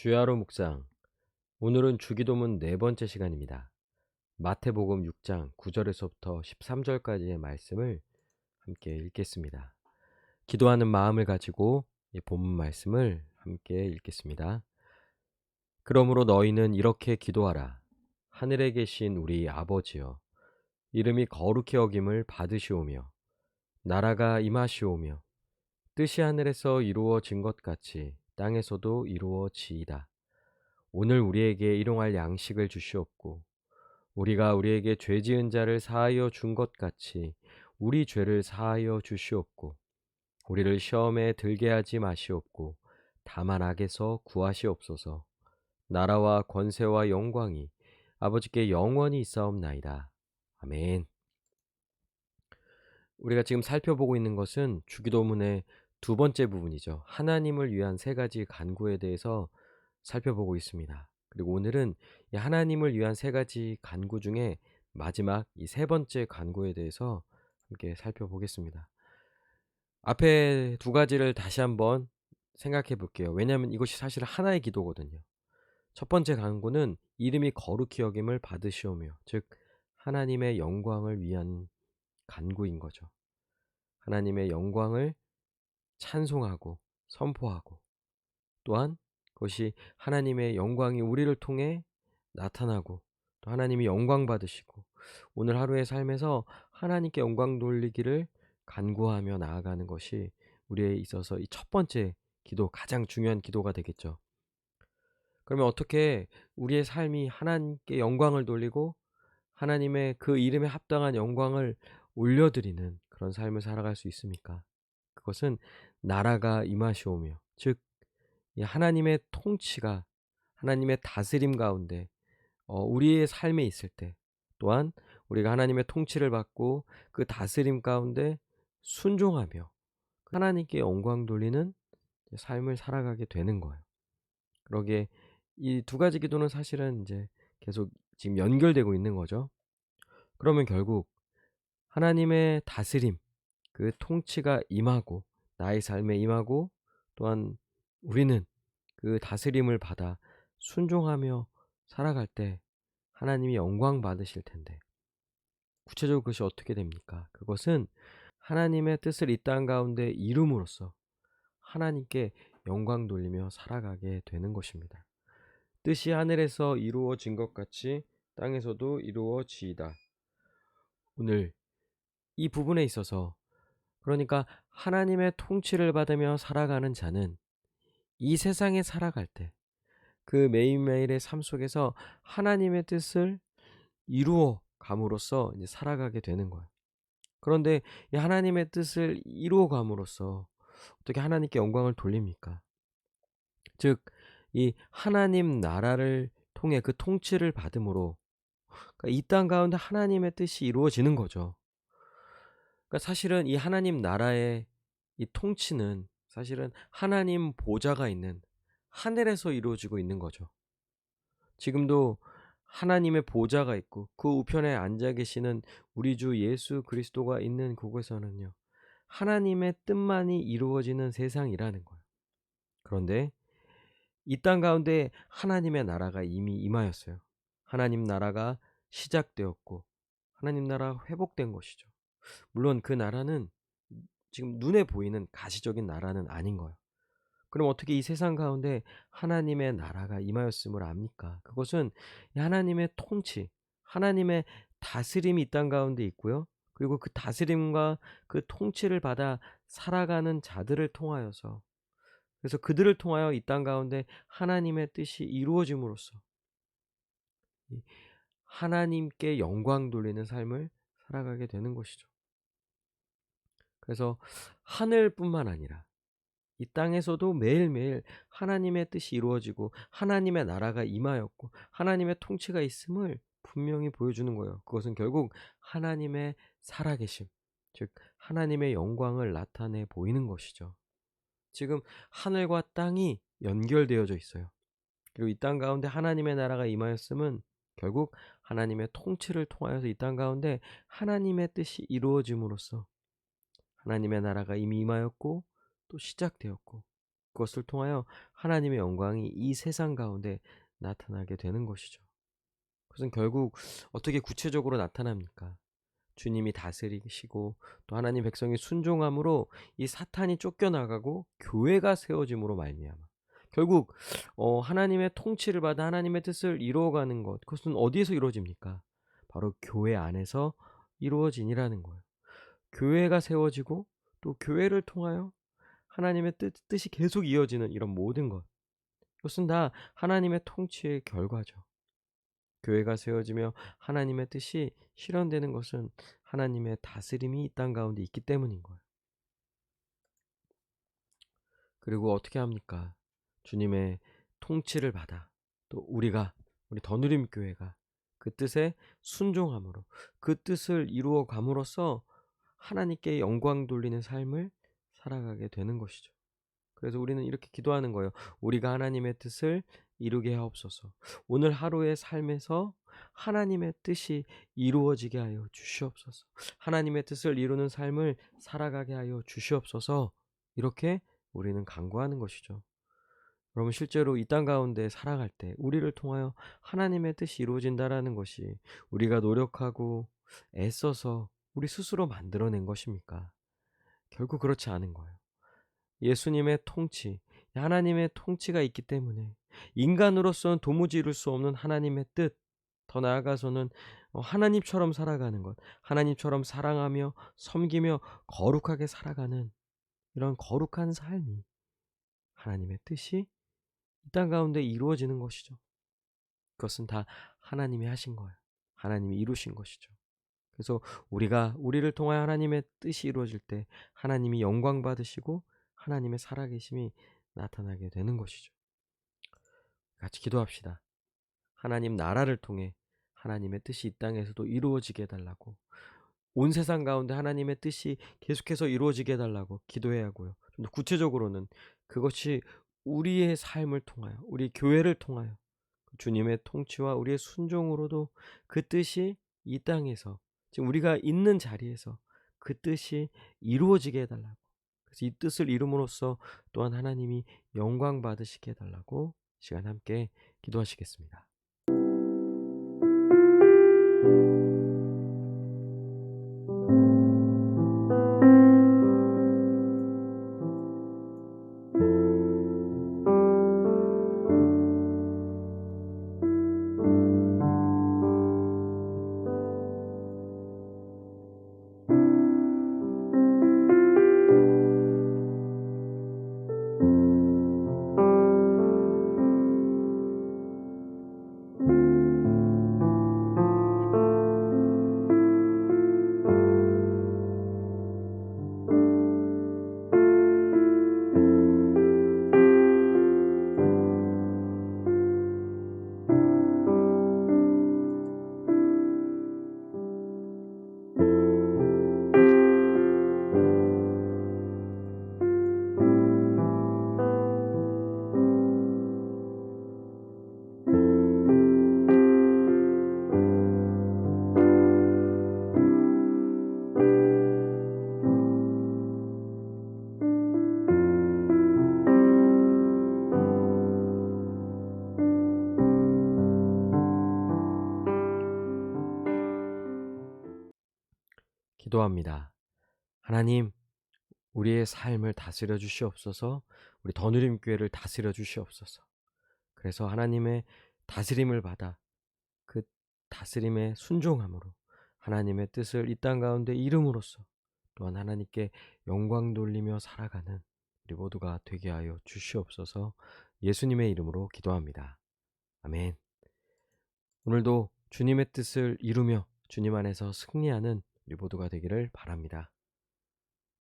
주야로 묵상. 오늘은 주기도문 네 번째 시간입니다. 마태복음 6장 9절에서부터 13절까지의 말씀을 함께 읽겠습니다. 기도하는 마음을 가지고 이 본문 말씀을 함께 읽겠습니다. 그러므로 너희는 이렇게 기도하라. 하늘에 계신 우리 아버지여, 이름이 거룩히 여김을 받으시오며, 나라가 임하시오며, 뜻이 하늘에서 이루어진 것 같이 땅에서도 이루어지이다. 오늘 우리에게 일용할 양식을 주시옵고, 우리가 우리에게 죄 지은 자를 사하여 준 것 같이 우리 죄를 사하여 주시옵고, 우리를 시험에 들게 하지 마시옵고, 다만 악에서 구하시옵소서. 나라와 권세와 영광이 아버지께 영원히 있사옵나이다. 아멘. 우리가 지금 살펴보고 있는 것은 주기도문의 두 번째 부분이죠. 하나님을 위한 세 가지 간구에 대해서 살펴보고 있습니다. 그리고 오늘은 이 하나님을 위한 세 가지 간구 중에 마지막 이 세 번째 간구에 대해서 함께 살펴보겠습니다. 앞에 두 가지를 다시 한번 생각해 볼게요. 왜냐하면 이것이 사실 하나의 기도거든요. 첫 번째 간구는 이름이 거룩히 여김을 받으시오며, 즉 하나님의 영광을 위한 간구인 거죠. 하나님의 영광을 찬송하고 선포하고, 또한 그것이 하나님의 영광이 우리를 통해 나타나고, 또 하나님이 영광 받으시고 오늘 하루의 삶에서 하나님께 영광 돌리기를 간구하며 나아가는 것이 우리에 있어서 이 첫 번째 기도, 가장 중요한 기도가 되겠죠. 그러면 어떻게 우리의 삶이 하나님께 영광을 돌리고 하나님의 그 이름에 합당한 영광을 올려드리는 그런 삶을 살아갈 수 있습니까? 그것은 나라가 임하시오며, 즉 이 하나님의 통치가, 하나님의 다스림 가운데 우리의 삶에 있을 때, 또한 우리가 하나님의 통치를 받고 그 다스림 가운데 순종하며 하나님께 영광 돌리는 삶을 살아가게 되는 거예요. 그러기에 이 두 가지 기도는 사실은 이제 계속 지금 연결되고 있는 거죠. 그러면 결국 하나님의 다스림, 그 통치가 임하고 나의 삶에 임하고, 또한 우리는 그 다스림을 받아 순종하며 살아갈 때 하나님이 영광 받으실 텐데, 구체적으로 그것이 어떻게 됩니까? 그것은 하나님의 뜻을 이 땅 가운데 이룸으로써 하나님께 영광 돌리며 살아가게 되는 것입니다. 뜻이 하늘에서 이루어진 것 같이 땅에서도 이루어지이다. 오늘 이 부분에 있어서, 그러니까 하나님의 통치를 받으며 살아가는 자는 이 세상에 살아갈 때 그 매일매일의 삶 속에서 하나님의 뜻을 이루어 감으로써 이제 살아가게 되는 거예요. 그런데 이 하나님의 뜻을 이루어 감으로써 어떻게 하나님께 영광을 돌립니까? 즉, 이 하나님 나라를 통해 그 통치를 받음으로, 그러니까 이 땅 가운데 하나님의 뜻이 이루어지는 거죠. 그러니까 사실은 이 하나님 나라의 이 통치는 사실은 하나님 보좌가 있는 하늘에서 이루어지고 있는 거죠. 지금도 하나님의 보좌가 있고 그 우편에 앉아 계시는 우리 주 예수 그리스도가 있는 그곳에서는요, 하나님의 뜻만이 이루어지는 세상이라는 거예요. 그런데 이 땅 가운데 하나님의 나라가 이미 임하였어요. 하나님 나라가 시작되었고 하나님 나라가 회복된 것이죠. 물론 그 나라는 지금 눈에 보이는 가시적인 나라는 아닌 거예요. 그럼 어떻게 이 세상 가운데 하나님의 나라가 임하였음을 압니까? 그것은 이 하나님의 통치, 하나님의 다스림이 이 땅 가운데 있고요. 그리고 그 다스림과 그 통치를 받아 살아가는 자들을 통하여서, 그래서 그들을 통하여 이 땅 가운데 하나님의 뜻이 이루어짐으로써 이 하나님께 영광 돌리는 삶을 살아가게 되는 것이죠. 그래서 하늘뿐만 아니라 이 땅에서도 매일매일 하나님의 뜻이 이루어지고 하나님의 나라가 임하였고 하나님의 통치가 있음을 분명히 보여주는 거예요. 그것은 결국 하나님의 살아계심, 즉 하나님의 영광을 나타내 보이는 것이죠. 지금 하늘과 땅이 연결되어져 있어요. 그리고 이 땅 가운데 하나님의 나라가 임하였음은 결국 하나님의 통치를 통하여서 이 땅 가운데 하나님의 뜻이 이루어짐으로써 하나님의 나라가 이미 임하였고 또 시작되었고, 그것을 통하여 하나님의 영광이 이 세상 가운데 나타나게 되는 것이죠. 그것은 결국 어떻게 구체적으로 나타납니까? 주님이 다스리시고 또 하나님 백성이 순종함으로 이 사탄이 쫓겨나가고 교회가 세워짐으로 말미암아 결국 하나님의 통치를 받아 하나님의 뜻을 이루어가는 것, 그것은 어디에서 이루어집니까? 바로 교회 안에서 이루어지니라는 거예요. 교회가 세워지고 또 교회를 통하여 하나님의 뜻이 계속 이어지는 이런 모든 것, 그것은 다 하나님의 통치의 결과죠. 교회가 세워지며 하나님의 뜻이 실현되는 것은 하나님의 다스림이 이 땅 가운데 있기 때문인 거예요. 그리고 어떻게 합니까? 주님의 통치를 받아 또 우리 더누림 교회가 그 뜻에 순종함으로 그 뜻을 이루어 감으로써 하나님께 영광 돌리는 삶을 살아가게 되는 것이죠. 그래서 우리는 이렇게 기도하는 거예요. 우리가 하나님의 뜻을 이루게 하옵소서. 오늘 하루의 삶에서 하나님의 뜻이 이루어지게 하여 주시옵소서. 하나님의 뜻을 이루는 삶을 살아가게 하여 주시옵소서. 이렇게 우리는 간구하는 것이죠. 여러분, 실제로 이 땅 가운데 살아갈 때 우리를 통하여 하나님의 뜻이 이루어진다라는 것이 우리가 노력하고 애써서 우리 스스로 만들어낸 것입니까? 결국 그렇지 않은 거예요. 예수님의 통치, 하나님의 통치가 있기 때문에 인간으로서는 도무지 이룰 수 없는 하나님의 뜻, 더 나아가서는 하나님처럼 살아가는 것, 하나님처럼 사랑하며 섬기며 거룩하게 살아가는 이런 거룩한 삶이 하나님의 뜻이 이 땅 가운데 이루어지는 것이죠. 그것은 다 하나님이 하신 거예요. 하나님이 이루신 것이죠. 그래서 우리를 통하여 하나님의 뜻이 이루어질 때 하나님이 영광 받으시고 하나님의 살아계심이 나타나게 되는 것이죠. 같이 기도합시다. 하나님 나라를 통해 하나님의 뜻이 이 땅에서도 이루어지게 해달라고, 온 세상 가운데 하나님의 뜻이 계속해서 이루어지게 해달라고 기도해야 하고요. 좀 더 구체적으로는 그것이 우리의 삶을 통하여, 우리 교회를 통하여 주님의 통치와 우리의 순종으로도 그 뜻이 이 땅에서, 지금 우리가 있는 자리에서 그 뜻이 이루어지게 해달라고, 그래서 이 뜻을 이룸으로써 또한 하나님이 영광 받으시게 해달라고 시간 함께 기도하시겠습니다. 기도합니다. 하나님, 우리의 삶을 다스려 주시옵소서. 우리 더누림 교회를 다스려 주시옵소서. 그래서 하나님의 다스림을 받아 그 다스림에 순종함으로 하나님의 뜻을 이 땅 가운데 이름으로써 또한 하나님께 영광 돌리며 살아가는 우리 모두가 되게 하여 주시옵소서. 예수님의 이름으로 기도합니다. 아멘. 오늘도 주님의 뜻을 이루며 주님 안에서 승리하는 우리 모두가 되기를 바랍니다.